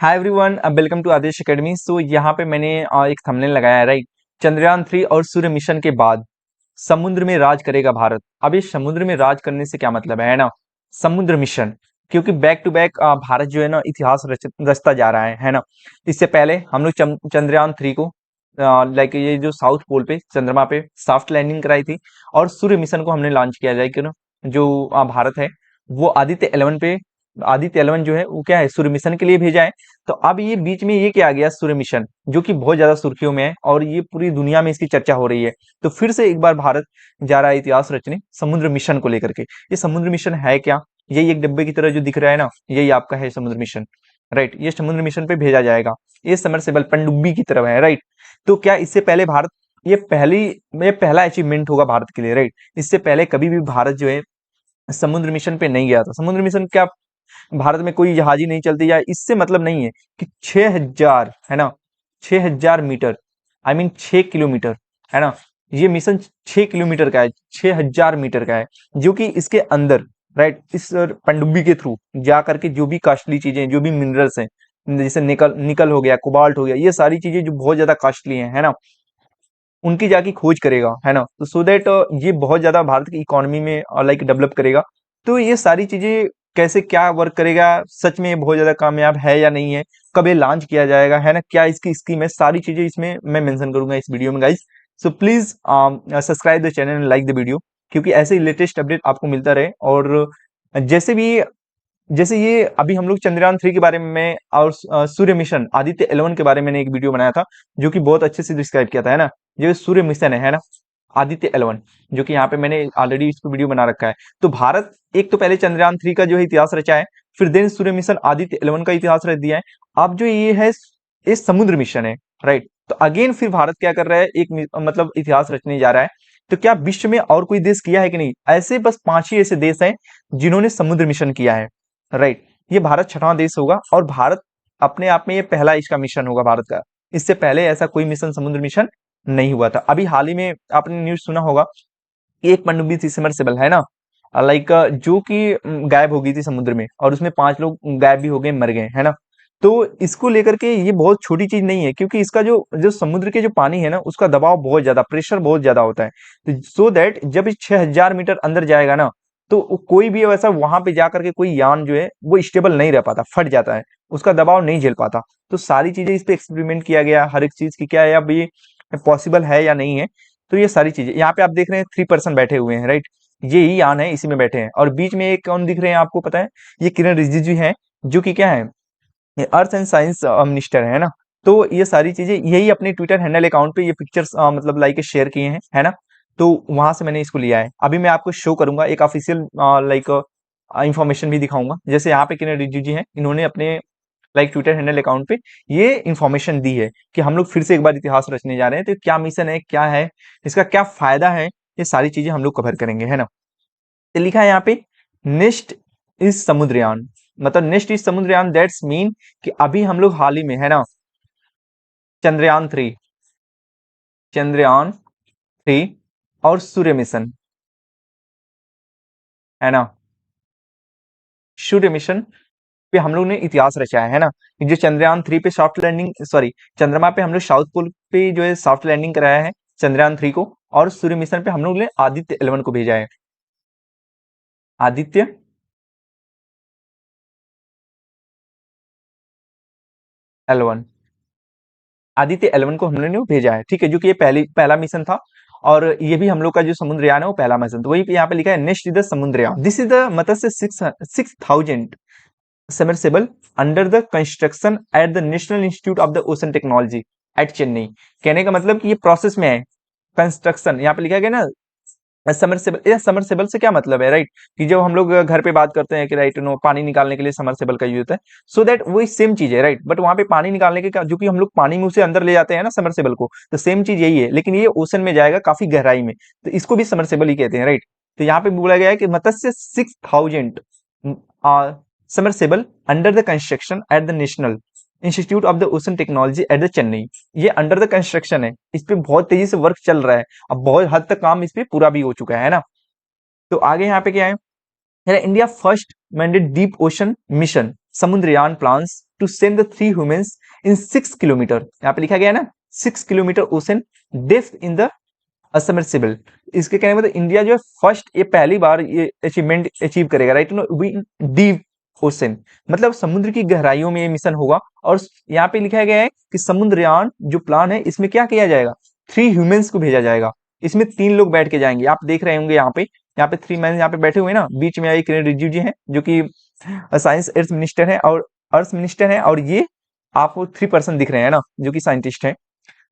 Hi everyone, welcome to Aadesh academy. So यहाँ पे मैंने एक थंबनेल लगाया है, राइट। चंद्रयान 3 और सूर्य मिशन के बाद समुद्र में राज करेगा भारत। अब ये समुद्र में राज करने से क्या मतलब है ना, समुद्र मिशन। क्योंकि बैक टू बैक भारत जो है ना इतिहास रचता जा रहा है ना। इससे पहले हम लोग चंद्रयान 3 को लाइक ये जो साउथ पोल पे चंद्रमा पे सॉफ्ट लैंडिंग कराई थी, और सूर्य मिशन को हमने लॉन्च किया जाए कि ना जो भारत है वो आदित्य 11 जो है वो क्या है, सूर्य मिशन के लिए भेजा है। तो अब ये बीच में ये क्या आ गया, सूर्य मिशन, जो कि बहुत ज्यादा सुर्खियों में है और ये पूरी दुनिया में इसकी चर्चा हो रही है। तो फिर से एक बार भारत जा रहा है इतिहास रचने समुद्र मिशन को लेकर के। ये समुद्र मिशन है क्या? यही एक डब्बे की तरह जो दिख रहा है ना, यही आपका है समुद्र मिशन, राइट। ये समुद्र मिशन पे भेजा जाएगा। ये समरसेबल पनडुब्बी की तरह है, राइट। तो क्या इससे पहले भारत, ये पहला अचीवमेंट होगा भारत के लिए, राइट। इससे पहले कभी भी भारत जो है समुद्र मिशन पे नहीं गया था। समुद्र मिशन क्या, भारत में कोई जहाज ही नहीं चलती, या इससे मतलब नहीं है कि 6,000 है ना, 6,000 मीटर, आई मीन 6 किलोमीटर है ना। ये मिशन 6 किलोमीटर का है, 6,000 मीटर का है, जो कि इसके अंदर, राइट, इस पनडुब्बी के थ्रू जा करके जो भी कॉस्टली चीजें, जो भी मिनरल्स हैं, जैसे निकल निकल हो गया, कोबाल्ट हो गया, ये सारी चीजें जो बहुत ज्यादा कॉस्टली हैं, है ना, उनकी जाके खोज करेगा, है ना। तो सो दैट ये बहुत ज्यादा भारत की इकोनॉमी में लाइक डेवलप करेगा। तो ये सारी चीजें कैसे क्या वर्क करेगा, सच में ये बहुत ज्यादा कामयाब है या नहीं है, कब ये लॉन्च किया जाएगा, है ना, क्या इसकी स्कीम है, सारी चीजें इसमें मैं मेंशन करूंगा इस वीडियो में guys. So please subscribe the channel and like the video, क्योंकि ऐसे ही लेटेस्ट अपडेट आपको मिलता रहे। और जैसे ये अभी हम लोग चंद्रयान 3 के बारे में और सूर्य मिशन आदित्य 11 के बारे में मैंने एक वीडियो बनाया था, जो कि बहुत अच्छे से डिस्क्राइब किया था, है ना। जो सूर्य मिशन है ना, आदित्य 11, जो कि यहाँ पे मैंने ऑलरेडी इस पे वीडियो बना रखा है। तो भारत एक तो पहले चंद्रयान 3 का जो है इतिहास रचा है, फिर देन सूर्य मिशन आदित्य 11 का इतिहास रच दिया है। अब जो ये है, ये समुद्र मिशन है, राइट। तो अगेन फिर भारत क्या कर रहा है, एक मतलब इतिहास रचने जा रहा है। तो क्या विश्व में और कोई देश किया है कि नहीं? ऐसे बस 5 ही ऐसे देश हैं जिन्होंने समुद्र मिशन किया है, राइट। ये भारत छठवां देश होगा, और भारत अपने आप में ये पहला इसका मिशन होगा भारत का। इससे पहले ऐसा कोई मिशन, समुद्र मिशन नहीं हुआ था। अभी हाल ही में आपने न्यूज सुना होगा, एक पनडुब्बी थी सबमर्सिबल, है ना, लाइक जो कि गायब हो गई थी समुद्र में, और उसमें 5 लोग गायब भी हो गए, मर गए, है ना। तो इसको लेकर के ये बहुत छोटी चीज नहीं है, क्योंकि इसका जो जो समुद्र के जो पानी है ना, उसका दबाव बहुत ज्यादा, प्रेशर बहुत ज्यादा होता है। तो सो दैट जब इस 6,000 मीटर अंदर जाएगा ना, तो कोई भी वैसा वहां पे जाकर के कोई यान जो है वो स्टेबल नहीं रह पाता, फट जाता है, उसका दबाव नहीं झेल पाता। तो सारी चीजें इस पे एक्सपेरिमेंट किया गया, हर एक चीज की क्या है, अब ये पॉसिबल है या नहीं है। तो ये सारी चीजें यहाँ पे आप देख रहे हैं, 3 पर्सन बैठे हुए हैं, राइट। ये ही यान है, इसी में बैठे हैं। और बीच में एक कौन दिख रहे हैं आपको पता है? ये किरण रिजिजू हैं, जो कि क्या है, ये अर्थ एंड साइंस मिनिस्टर है ना। तो ये सारी चीजें यही अपने ट्विटर हैंडल अकाउंट पे ये पिक्चर्स मतलब लाइक शेयर किए हैं, है ना। तो वहां से मैंने इसको लिया है। अभी मैं आपको शो करूंगा एक ऑफिशियल लाइक इंफॉर्मेशन भी दिखाऊंगा। जैसे यहाँ पे किरण रिजिजू जी हैं, इन्होंने अपने लाइक ट्विटर हैंडल अकाउंट पे ये इंफॉर्मेशन दी है कि हम लोग फिर से एक बार इतिहास रचने जा रहे हैं। तो क्या मिशन है, क्या है, इसका क्या फायदा है, ये सारी चीजें हम लोग कवर करेंगे, है ना। तो लिखा है यहाँ पे, नेक्स्ट इज समुद्रयान, मतलब next is Samudrayaan, that's mean कि अभी हम लोग हाल ही में, है ना, चंद्रयान 3, चंद्रयान 3 और सूर्य मिशन, है ना, सूर्य मिशन पे हम लोग ने इतिहास रचा है ना। जो चंद्रयान 3 पे सॉफ्ट लैंडिंग, सॉरी, चंद्रमा पे हम लोग साउथ पोल पे जो है सॉफ्ट लैंडिंग कराया है चंद्रयान 3 को, और सूर्य मिशन पे हम लोग ने आदित्य 11 को भेजा है। आदित्य 11, आदित्य 11 को हम लोग ने भेजा है, ठीक है, जो कि ये पहला मिशन था। और ये भी हम लोग का जो समुद्रयान है वो पहला मिशन, तो वही पे यहाँ पे लिखा है, next is the Samudrayaan, this is the Matsya 6,000 submersible under the construction at the national institute of the ocean technology at Chennai. कहने का मतलब कि ये प्रोसेस में है, कंस्ट्रक्शन यहाँ पे लिखा गया ना, समरसेबल। ये समरसेबल से क्या मतलब है, राइट, कि जब हम लोग घर पे बात करते हैं कि राइट नो पानी निकालने के लिए समरसेबल का यूज होता है, सो दैट वही सेम चीज है, राइट। बट वहां पे पानी निकालने के जो कि हम लोग पानी में उसे अंदर ले जाते हैं ना समरसेबल को, तो सेम चीज यही है, लेकिन ये ओशन में जाएगा काफी गहराई में, तो इसको भी समरसेबल ही कहते हैं, राइट। तो यहाँ पे बोला गया है कि मत्स्य 6,000 submersible under the construction at the national institute of the ocean technology at the Chennai. ये अंडर द कंस्ट्रक्शन है, इस पे बहुत तेजी से वर्क चल रहा है, अब बहुत हद तक काम इस पे पूरा भी हो चुका है ना। तो आगे यहाँ पे क्या है, India first manned deep ocean mission Samudrayaan plans to send the 3 humans in 6 kilometre, यहाँ पे लिखा गया है ना 6 kilometre ocean depth in the submersible. इसके कहने मतलब इंडिया जो है फर्स्ट, ये पहली बार ये अचीवमेंट अचीव करेगा, राइट नो, डीप ओशन, मतलब समुद्र की गहराइयों में ये मिशन होगा। और यहाँ पे लिखा गया है कि समुद्रयान जो प्लान है इसमें क्या किया जाएगा, 3 ह्यूमंस को भेजा जाएगा। इसमें 3 लोग बैठ के जाएंगे, आप देख रहे होंगे यहाँ पे 3 मैन यहाँ पे बैठे हुए हैं ना, बीच में एक किरण रिजिजू जी हैं जो कि साइंस अर्थ मिनिस्टर है, और अर्थ मिनिस्टर है, और ये आपको 3 पर्सन दिख रहे हैं ना जो कि साइंटिस्ट हैं।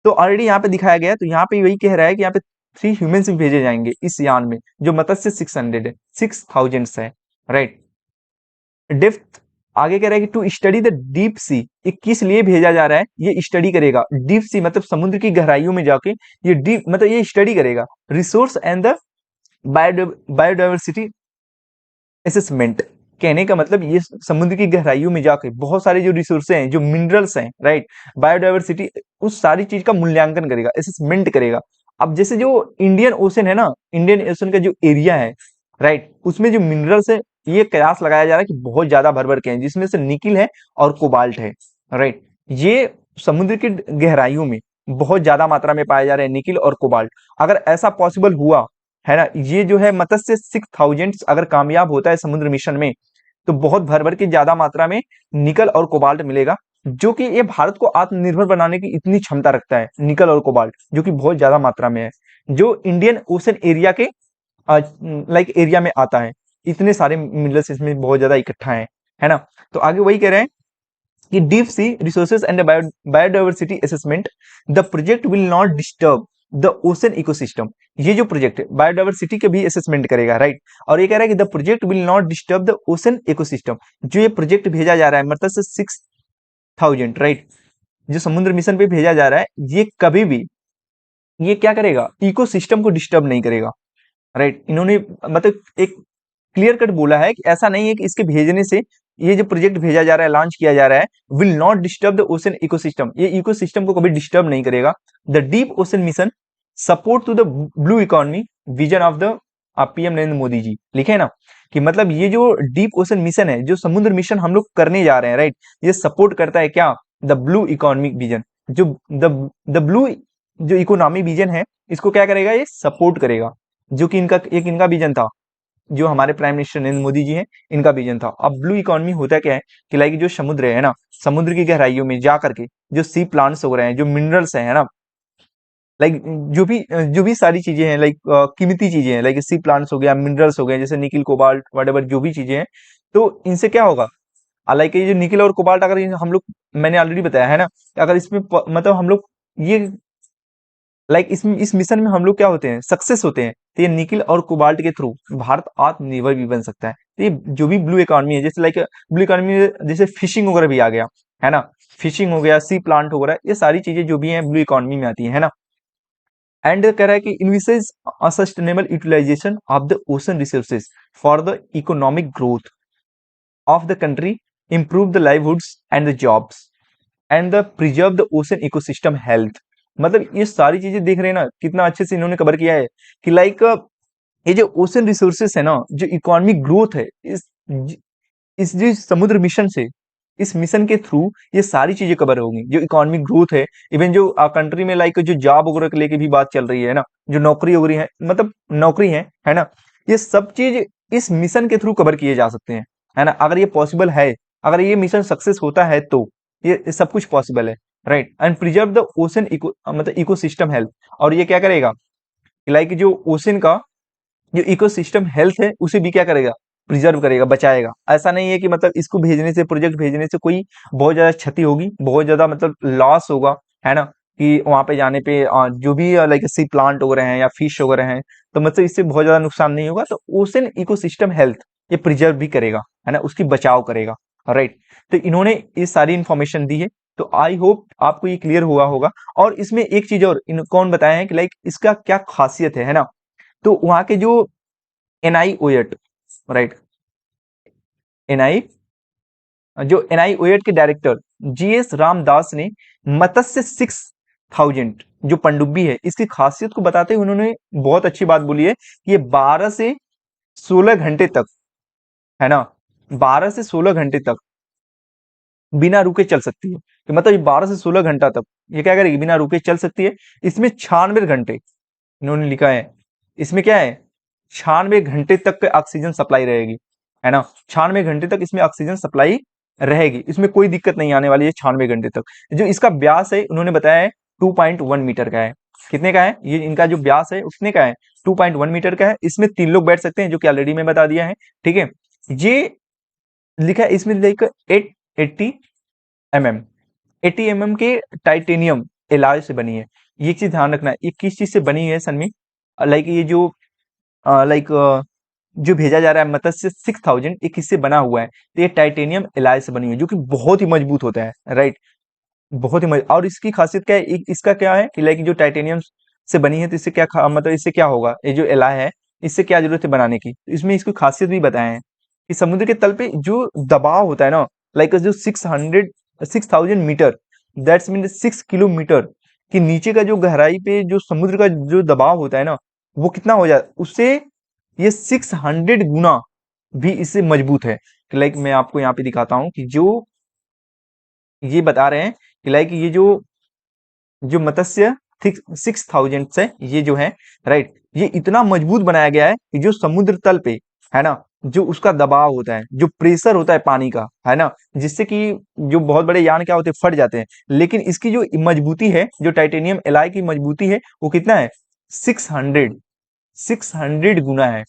तो ऑलरेडी यहाँ पे दिखाया गया है, तो यहाँ पे वही कह रहा है कि यहाँ पे 3 ह्यूमंस भी भेजे जाएंगे इस यान में, जो मत्स्य 600 है, 6000 है, राइट। डेप्थ आगे कह रहा है कि to study the deep sea, ये किस लिए भेजा जा रहा है, ये स्टडी करेगा डीप सी मतलब समुद्र की गहराइयों में जाके ये डीप मतलब ये स्टडी करेगा resource and the biodiversity assessment. कहने का मतलब ये समुद्र की गहराइयों में जाके बहुत सारे जो रिसोर्सेज हैं, जो मिनरल्स हैं, राइट, बायोडाइवर्सिटी, उस सारी चीज का मूल्यांकन करेगा, असेसमेंट करेगा। अब जैसे जो इंडियन ओशन है ना, इंडियन ओशन का जो एरिया है, राइट, उसमें जो मिनरल्स है ये कयास लगाया जा रहा है कि बहुत ज्यादा भर भर के हैं, जिसमें से निकिल है और कोबाल्ट है, राइट। ये समुद्र की गहराइयों में बहुत ज्यादा मात्रा में पाए जा रहे हैं निकिल और कोबाल्ट। अगर ऐसा पॉसिबल हुआ है ना, ये जो है मत्स्य 6000 अगर कामयाब होता है समुद्र मिशन में, तो बहुत भर भर के ज्यादा मात्रा में निकल और कोबाल्ट मिलेगा, जो कि ये भारत को आत्मनिर्भर बनाने की इतनी क्षमता रखता है, निकल और कोबाल्ट जो कि बहुत ज्यादा मात्रा में है, जो इंडियन ओशन एरिया के लाइक एरिया में आता है। इतने सारे मिनरल्स इसमें बहुत ज्यादा इकट्ठा है ना। तो आगे वही कह रहे हैं कि deep sea resources and biodiversity assessment, the project will not disturb the ocean ecosystem. ये जो प्रोजेक्ट है बायोडाइवर्सिटी के भी असेसमेंट करेगा, राइट। और ये कह रहा है कि the project will not disturb the ocean ecosystem. जो ये प्रोजेक्ट भेजा जा रहा है मतलब से 6000, राइट, जो समुद्र मिशन पे भेजा जा रहा है, ये कभी भी ये क्या करेगा, इकोसिस्टम को डिस्टर्ब नहीं करेगा, राइट। इन्होंने मतलब एक क्लियर कट बोला है कि ऐसा नहीं है कि इसके भेजने से, ये जो प्रोजेक्ट भेजा जा रहा है, लॉन्च किया जा रहा है, will not disturb the ocean ecosystem, ये इकोसिस्टम को कभी डिस्टर्ब नहीं करेगा। The deep ocean mission support to the blue economy vision of the PM Narendra Modi ji, लिखे है ना, कि मतलब ये जो डीप ओशन मिशन है, जो समुद्र मिशन हम लोग करने जा रहे हैं, राइट, ये सपोर्ट करता है क्या, द ब्लू इकोनॉमिक विजन, जो द ब्लू जो इकोनॉमी विजन है, इसको क्या करेगा, ये सपोर्ट करेगा, जो कि इनका विजन था, जो हमारे प्राइम मिनिस्टर नरेंद्र मोदी जी हैं, इनका विजन था। अब ब्लू इकोनॉमी होता क्या है कि लाइक जो समुद्र है ना, समुद्र की गहराइयों में जा करके जो सी प्लांट्स हो रहे हैं, जो मिनरल्स है ना, लाइक जो भी सारी चीजें हैं, लाइक कीमती चीजें हैं, लाइक सी प्लांट्स हो गया, मिनरल्स हो गए, जैसे निकिल कोबाल्ट वटेवर जो भी चीजें हैं, तो इनसे क्या होगा, लाइक ये जो निकिल और कोबाल्ट अगर हम लोग, मैंने ऑलरेडी बताया है ना, अगर इसमें मतलब हम लोग ये लाइक इस मिशन में हम लोग क्या होते हैं, सक्सेस होते हैं, तो ये निकिल और कोबाल्ट के थ्रू भारत आत्मनिर्भर भी बन सकता है। तो ये जो भी ब्लू इकोनॉमी है, जैसे लाइक ब्लू इकोनॉमी में जैसे फिशिंग वगैरह भी आ गया है ना, फिशिंग हो गया, सी प्लांट वगैरह, ये सारी चीजें जो भी हैं ब्लू इकोनॉमी में आती है ना। एंड कह रहा है कि envisages sustainable utilisation of the ocean resources for the economic growth of the country, improve the livelihoods and the jobs and the preserve the ocean ecosystem health. मतलब ये सारी चीजें देख रहे हैं ना, कितना अच्छे से इन्होंने कवर किया है कि लाइक ये जो ओशन रिसोर्सेस है ना, जो इकोनॉमिक ग्रोथ है, इस जो समुद्र मिशन से, इस मिशन के थ्रू ये सारी चीजें कवर होंगी, जो इकोनॉमिक ग्रोथ है, इवन जो कंट्री में लाइक जो जॉब वगैरह के लेके भी बात चल रही है ना, जो नौकरी वगैरह है, मतलब नौकरी है ना, ये सब चीज इस मिशन के थ्रू कवर किए जा सकते हैं, है ना। अगर ये पॉसिबल है, अगर ये मिशन सक्सेस होता है, तो ये सब कुछ पॉसिबल है, right. And preserve the ocean eco मतलब इकोसिस्टम हेल्थ। और ये क्या करेगा, लाइक जो ओशन का जो इकोसिस्टम हेल्थ है, उसे भी क्या करेगा, प्रिजर्व करेगा, बचाएगा। ऐसा नहीं है कि मतलब इसको भेजने से, प्रोजेक्ट भेजने से कोई बहुत ज्यादा क्षति होगी, बहुत ज्यादा मतलब लॉस होगा, है ना, कि वहां पे जाने पे जो भी लाइक सी प्लांट वगैरह हैं या फिश वगैरह हैं, तो मतलब इससे बहुत ज्यादा नुकसान नहीं होगा। तो ओशन इकोसिस्टम हेल्थ ये प्रिजर्व भी करेगा, है ना, उसकी बचाव करेगा, राइट। तो इन्होंने ये सारी इंफॉर्मेशन दी है, तो आई होप आपको ये क्लियर हुआ होगा। और इसमें एक चीज और कौन बताया है कि लाइक इसका क्या खासियत है ना, तो वहां के जो NIOET, राइट, एनआई जो NIOET के डायरेक्टर GS रामदास ने मत्स्य 6000 जो पनडुब्बी है, इसकी खासियत को बताते हुए उन्होंने बहुत अच्छी बात बोली है कि ये 12 से 16 घंटे तक, है ना, 12 से 16 घंटे तक बिना रुके चल सकती है। तो मतलब ये 12 से 16 घंटा तक ये क्या करेगी, बिना रुके चल सकती है। इसमें 96 घंटे इन्होंने लिखा है, इसमें क्या है, 96 घंटे तक के ऑक्सीजन सप्लाई रहेगी, है ना। 96 घंटे तक इसमें ऑक्सीजन सप्लाई रहेगी, इसमें कोई दिक्कत नहीं आने वाली है 96 घंटे तक। जो इसका व्यास है उन्होंने बताया है 2.1 मीटर का है। कितने का है ये, इनका जो व्यास है उतने का है, 2.1 मीटर का है। इसमें 3 लोग बैठ सकते हैं, जो कि ऑलरेडी मैं बता दिया है, ठीक है। ये लिखा है इसमें लाइक 880 mm, 80 mm के टाइटेनियम एलॉय से बनी है। ये चीज ध्यान रखना है, ये किस चीज से बनी है सनमी, लाइक ये जो लाइक जो भेजा जा रहा है मत्स्य 6000, ये किससे बना हुआ है, तो ये टाइटेनियम एलॉय से बनी हुई है, जो कि बहुत ही मजबूत होता है, राइट। बहुत ही मजबूत। और इसकी खासियत क्या है, इसका क्या है कि लाइक जो टाइटेनियम से बनी है, तो इससे क्या मतलब इससे क्या होगा, ये जो एलॉय है इससे क्या जरूरत है बनाने की, तो इसमें इसकी खासियत भी बताए हैं कि समुद्र के तल पे जो दबाव होता है ना, लाइक जो 6000 मीटर, दैट्स मीन 6 किलोमीटर के नीचे का जो गहराई पे जो समुद्र का जो दबाव होता है ना, वो कितना हो जाए उससे ये 600 गुना भी इससे मजबूत है। लाइक मैं आपको यहाँ पे दिखाता हूँ कि जो ये बता रहे हैं कि लाइक ये जो जो मत्स्य 6000 से ये जो है, राइट, ये इतना मजबूत बनाया गया है कि जो समुद्र तल पे, है ना, जो उसका दबाव होता है, जो प्रेशर होता है पानी का, है ना, जिससे कि जो बहुत बड़े यान क्या होते हैं, फट जाते हैं। लेकिन इसकी जो मजबूती है, जो टाइटेनियम एलॉय की मजबूती है, वो कितना है, 600 गुना है।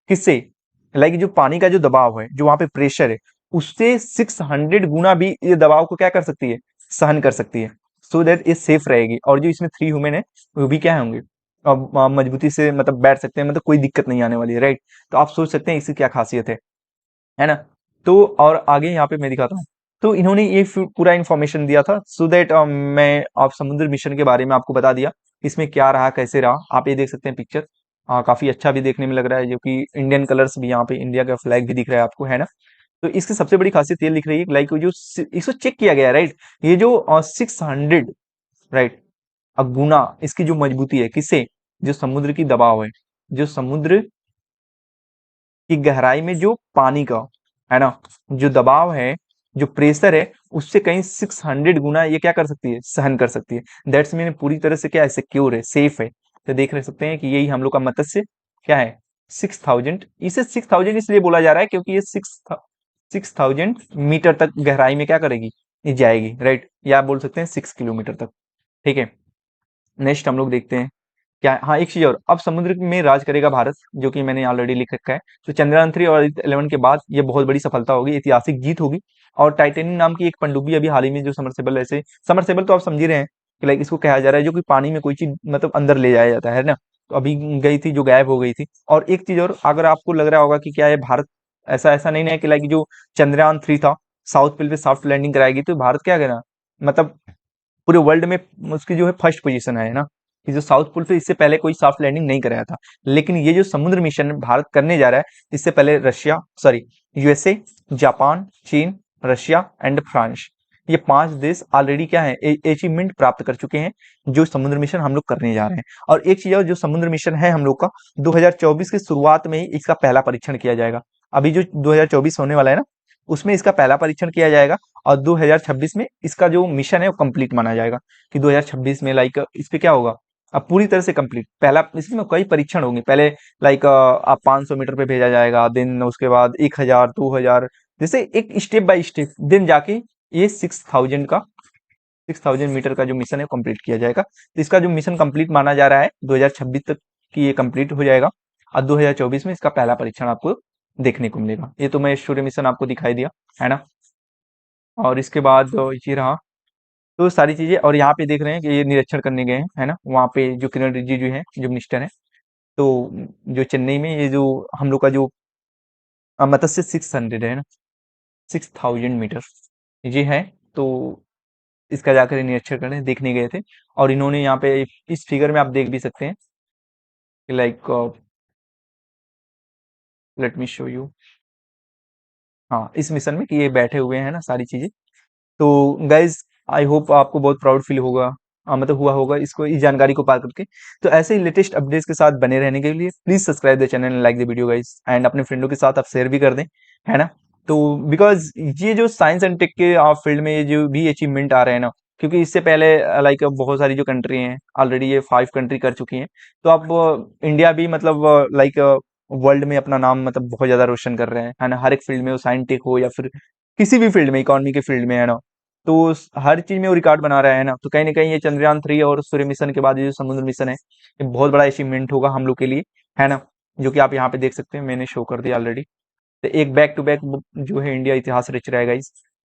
किससे, लाइक जो पानी का जो दबाव है, जो वहां पे प्रेशर है, उससे 600 गुना भी ये दबाव को क्या कर सकती है, सहन कर सकती है। सो दैट ये सेफ रहेगी। और जो इसमें 3 ह्यूमन है वो भी क्या होंगे, अब मजबूती से मतलब बैठ सकते हैं, मतलब कोई दिक्कत नहीं आने वाली है, राइट। तो आप सोच सकते हैं इसकी क्या खासियत है ना। तो और आगे यहाँ पे मैं दिखाता हूँ। तो इन्होंने ये पूरा इन्फॉर्मेशन दिया था, सो दैट मैं आप समुद्र मिशन के बारे में आपको बता दिया, इसमें क्या रहा कैसे रहा। आप ये देख सकते हैं पिक्चर, काफी अच्छा भी देखने में लग रहा है, जो कि इंडियन कलर्स भी यहाँ पे, इंडिया का फ्लैग भी दिख रहा है आपको, है ना। तो इसकी सबसे बड़ी खासियत ये लिख रही है, लाइक जो इसको चेक किया गया है, राइट, ये जो 600, राइट, गुना इसकी जो मजबूती है, किससे, जो समुद्र की दबाव है, जो समुद्र की गहराई में जो पानी का, है ना, जो दबाव है, जो प्रेशर है, उससे कहीं 600 गुना ये क्या कर सकती है, सहन कर सकती है। दैट्स मीन पूरी तरह से क्या है, सिक्योर है, सेफ है। तो देख रहे सकते हैं कि यही हम लोग का मत्स्य क्या है, 6000। इसे 6000 इसलिए बोला जा रहा है क्योंकि ये 6000 मीटर तक गहराई में क्या करेगी, ये जाएगी, राइट, या आप बोल सकते हैं 6 किलोमीटर तक, ठीक है। नेक्स्ट हम लोग देखते हैं क्या है? हाँ, एक चीज और, अब समुद्र में राज करेगा भारत, जो कि मैंने ऑलरेडी लिख रखा है। तो चंद्रयान 3 और आदित्य 11 के बाद ये बहुत बड़ी सफलता होगी, ऐतिहासिक जीत होगी। और टाइटेनियम नाम की एक पनडुब्बी अभी हाल ही में जो समरसेबल, ऐसे समरसेबल तो आप समझ ही रहे हैं कि लाइक इसको कहा जा रहा है, जो कि पानी में कोई चीज मतलब अंदर ले जाया जाता है ना। तो अभी गई थी, जो गायब हो गई थी। और एक चीज और, अगर आपको लग रहा होगा कि क्या ये भारत, ऐसा ऐसा नहीं है कि लाइक जो चंद्रयान 3 था, साउथ पोल पे सॉफ्ट लैंडिंग कराएगी, तो भारत क्या करेगा, मतलब पूरे वर्ल्ड में उसकी जो है फर्स्ट पोजीशन है ना, कि जो साउथ पोल पे इससे पहले कोई सॉफ्ट लैंडिंग नहीं कराया था। लेकिन ये जो समुद्र मिशन भारत करने जा रहा है, इससे पहले रशिया, सॉरी, यूएसए, जापान, चीन, रशिया एंड फ्रांस, ये 5 देश ऑलरेडी क्या है, अचीवमेंट प्राप्त कर चुके हैं, जो समुद्र मिशन हम लोग करने जा रहे हैं। और एक चीज और, जो समुद्र मिशन है हम लोग का, 2024 की शुरुआत में ही इसका पहला परीक्षण किया जाएगा। अभी जो 2024 होने वाला है ना, उसमें इसका पहला परीक्षण किया जाएगा। और 2026 में इसका जो मिशन है वो कंप्लीट माना जाएगा, कि 2026 में लाइक इस पे क्या होगा, अब पूरी तरह से कंप्लीट। पहला इसमें कई परीक्षण होंगे, पहले लाइक आप 500 मीटर पे भेजा जाएगा, देन उसके बाद 1000, 2000, जैसे एक स्टेप बाय स्टेप, देन जाके ये 6000 मीटर का जो मिशन है कंप्लीट किया जाएगा। तो इसका जो मिशन कंप्लीट माना जा रहा है 2026 तक कि ये कंप्लीट हो जाएगा। और 2024 में इसका पहला परीक्षण आपको देखने को मिलेगा। ये तो मैं सूर्य मिशन आपको दिखाई दिया, है ना। और इसके बाद ये रहा, तो सारी चीजें। और यहाँ पे देख रहे हैं कि ये निरीक्षण करने गए हैं, है ना, वहाँ पे जो किरण रिजिजू हैं, जो मिनिस्टर हैं, तो जो चेन्नई में ये जो हम लोग का जो मत्स्य 600 है ना, 6000 मीटर ये है, तो इसका जाकर निरीक्षण करने देखने गए थे। और इन्होंने यहाँ पे इस फिगर में आप देख भी सकते हैं कि like, let me show you, हाँ, इस मिशन में कि ये बैठे हुए हैं ना सारी चीजें। तो गाइज, आई होप आपको बहुत प्राउड फील होगा, मतलब हुआ होगा इसको, इस जानकारी को पा करके। तो ऐसे ही लेटेस्ट अपडेट्स के साथ बने रहने के लिए please subscribe the channel and like the video guys, and अपने फ्रेंडों के साथ आप शेयर भी कर दें, है ना। तो बिकॉज ये जो साइंस एंड टेक के फील्ड में ये जो भी अचीवमेंट आ रहे हैं ना, क्योंकि इससे पहले लाइक बहुत सारी जो कंट्री हैं ऑलरेडी ये 5 कंट्री कर चुकी हैं। तो अब इंडिया भी मतलब लाइक वर्ल्ड में अपना नाम मतलब बहुत ज्यादा रोशन कर रहे हैं, है ना, हर एक फील्ड में, वो साइंटिक हो या फिर किसी भी फील्ड में, इकोनॉमी के फील्ड में, है ना। तो हर चीज में वो रिकॉर्ड बना रहा है ना। तो कहीं ना कहीं ये चंद्रयान 3 और सूर्य मिशन के बाद ये जो समुद्र मिशन है, ये बहुत बड़ा अचीवमेंट होगा हम लोग के लिए, है ना। जो कि आप यहाँ पे देख सकते हैं, मैंने शो कर दिया ऑलरेडी। तो एक बैक टू बैक जो है इंडिया इतिहास रच रहा है guys.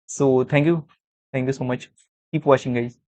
So thank you so much, keep watching guys.